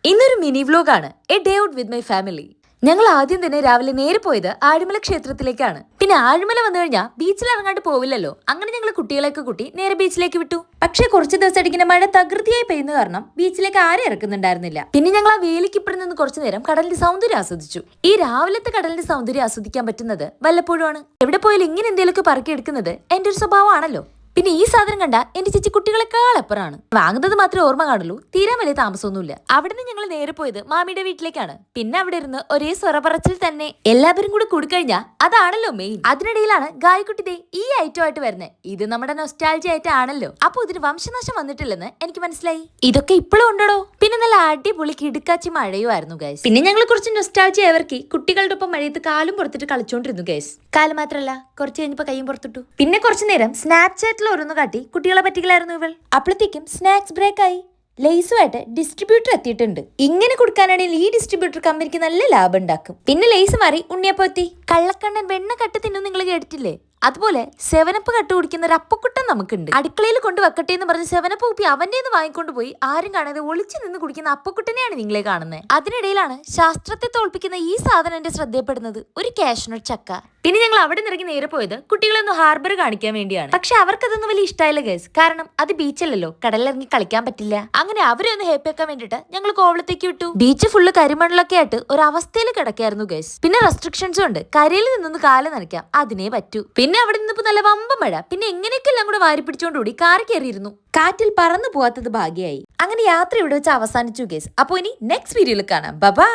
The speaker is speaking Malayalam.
ഇന്നൊരു മിനി വ്ലോഗാണ് a day out with my family. ഞങ്ങൾ ആദ്യം തന്നെ രാവിലെ നേരെ പോയത് ആഴിമല ക്ഷേത്രത്തിലേക്കാണ്. പിന്നെ ആഴിമല വന്നു കഴിഞ്ഞാൽ ബീച്ചിൽ ഇറങ്ങാണ്ട് പോവില്ലല്ലോ. അങ്ങനെ ഞങ്ങൾ കുട്ടികളെയൊക്കെ കൂട്ടി നേരെ ബീച്ചിലേക്ക് വിട്ടു. പക്ഷേ കുറച്ച് ദിവസം അടിക്കുന്ന മഴ തകൃതിയായി പെയ്യുന്ന കാരണം ബീച്ചിലേക്ക് ആരും ഇറക്കുന്നുണ്ടായിരുന്നില്ല. പിന്നെ ഞങ്ങൾ ആ വേലിക്കിപ്പുറം നിന്ന് കുറച്ചു നേരം കടലിന്റെ സൗന്ദര്യം ആസ്വദിച്ചു. ഈ രാവിലത്തെ കടലിന്റെ സൗന്ദര്യം ആസ്വദിക്കാൻ പറ്റുന്നത് വല്ലപ്പോഴുമാണ്. എവിടെ പോയാലും ഇങ്ങനെ എന്തെങ്കിലുമൊക്കെ പറക്കിയെടുക്കുന്നത് എന്റെ ഒരു സ്വഭാവമാണല്ലോ. പിന്നെ ഈ സാധനം കണ്ട എന്റെ ചേച്ചി കുട്ടികളെക്കാൾ അപ്പുറമാണ്. വാങ്ങുന്നത് മാത്രമേ ഓർമ്മ കാണുള്ളൂ, തീരാൻ വലിയ താമസമൊന്നുമില്ല. അവിടെ നിന്ന് ഞങ്ങൾ നേരെ പോയത് മാമിയുടെ വീട്ടിലേക്കാണ്. പിന്നെ അവിടെ ഇരുന്ന് ഒരേ സ്വറപറച്ചിൽ തന്നെ എല്ലാവരും കൂടി കൂടിക്കഴിഞ്ഞാൽ അതാണല്ലോ മെയിൻ. അതിനിടയിലാണ് ഗായക്കുട്ടി ദേ ഈ ഐറ്റം ആയിട്ട് വരുന്നത്. ഇത് നമ്മുടെ നൊസ്റ്റാൾജി ആയിട്ടാണല്ലോ. അപ്പൊ ഇതിന് വംശനാശം വന്നിട്ടില്ലെന്ന് എനിക്ക് മനസ്സിലായി. ഇതൊക്കെ ഇപ്പോഴും ഉണ്ടോ? പിന്നെ നല്ല അടിപൊളി കിടുക്കാച്ചി മഴയുമായിരുന്നു ഗൈസ്. പിന്നെ ഞങ്ങൾ കുറച്ച് നൊസ്റ്റാൾജി ആയവർക്ക് കുട്ടികളുടെ ഒപ്പം മഴയത്ത് കാലും പുറത്തിട്ട് കളിച്ചോണ്ടിരുന്നു ഗൈസ്. കാല് മാത്രല്ല കുറച്ച് കഴിഞ്ഞപ്പോ കൈയും പുറത്തിട്ടു. പിന്നെ കുറച്ചു നേരം സ്നാപ്ചാറ്റിൽ ഓരോന്ന് കാട്ടി കുട്ടികളെ പറ്റിക്കലായിരുന്നു ഇവൾ. അപ്പോഴത്തേക്കും സ്നാക്സ് ബ്രേക്ക് ആയി. ലേസുമായിട്ട് ഡിസ്ട്രിബ്യൂട്ടർ എത്തിയിട്ടുണ്ട്. ഇങ്ങനെ കൊടുക്കാനാണെങ്കിൽ ഈ ഡിസ്ട്രിബ്യൂട്ടർ കമ്പനിക്ക് നല്ല ലാഭം ഉണ്ടാക്കും. പിന്നെ ലേസ് മാറി ഉണ്ണിയപ്പം എത്തി. കള്ളക്കണ്ണൻ വെണ്ണ കട്ട് തിന്നും നിങ്ങൾ കേട്ടിട്ടില്ലേ? അതുപോലെ സെവനപ്പ് കട്ട് കുടിക്കുന്ന ഒരു അപ്പക്കുട്ടൻ നമുക്കുണ്ട്. അടുക്കളയിൽ കൊണ്ട് വെക്കട്ടെ എന്ന് പറഞ്ഞ് സെവനപ്പ് കുപ്പി അവന്റെ നിന്ന് വാങ്ങിക്കൊണ്ട് പോയി ആരും കാണാതെ ഒളിച്ചു നിന്ന് കുടിക്കുന്ന അപ്പക്കുട്ടനെയാണ് നിങ്ങളെ കാണുന്നത്. അതിനിടയിലാണ് ശാസ്ത്രത്തെ തോൽപ്പിക്കുന്ന ഈ സാധനം എന്റെ ശ്രദ്ധയപ്പെടുന്നത്. ഒരു കാഷ്നട്ട് ചക്ക. പിന്നെ ഞങ്ങൾ അവിടെ നിറങ്ങി നേരെ പോയത് കുട്ടികളൊന്ന് ഹാർബർ കാണിക്കാൻ വേണ്ടിയാണ്. പക്ഷെ അവർക്കതൊന്നും വലിയ ഇഷ്ടമായില്ല ഗൈസ്. കാരണം അത് ബീച്ചല്ലല്ലോ, കടലിറങ്ങി കളിക്കാൻ പറ്റില്ല. അങ്ങനെ അവരെ ഒന്ന് ഹാപ്പി ആക്കാൻ വേണ്ടിട്ട് ഞങ്ങൾ കോവളത്തേക്ക് വിട്ടു. ബീച്ച് ഫുള്ള് കരിമണ്ണലൊക്കെ ആയിട്ട് ഒരു അവസ്ഥയിൽ കിടക്കായിരുന്നു ഗൈസ്. പിന്നെ റെസ്ട്രിക്ഷൻസും ഉണ്ട്. കരയിൽ നിന്നൊന്ന് കാല് നനയ്ക്കാം, അതിനേ പറ്റൂ. പിന്നെ അവിടെ നിന്നിപ്പോ നല്ല വമ്പ മഴ. പിന്നെ എങ്ങനെയൊക്കെ എല്ലാം കൂടെ വാരി പിടിച്ചോണ്ടുകൂടി കാറി കയറിയിരുന്നു. കാറ്റിൽ പറന്നു പോവാത്തത് ഭാഗ്യമായി. അങ്ങനെ യാത്ര ഇവിടെ വെച്ച് അവസാനിച്ചു ഗൈസ്. അപ്പൊ ഇനി നെക്സ്റ്റ് വീഡിയോയിൽ കാണാം. ബൈ.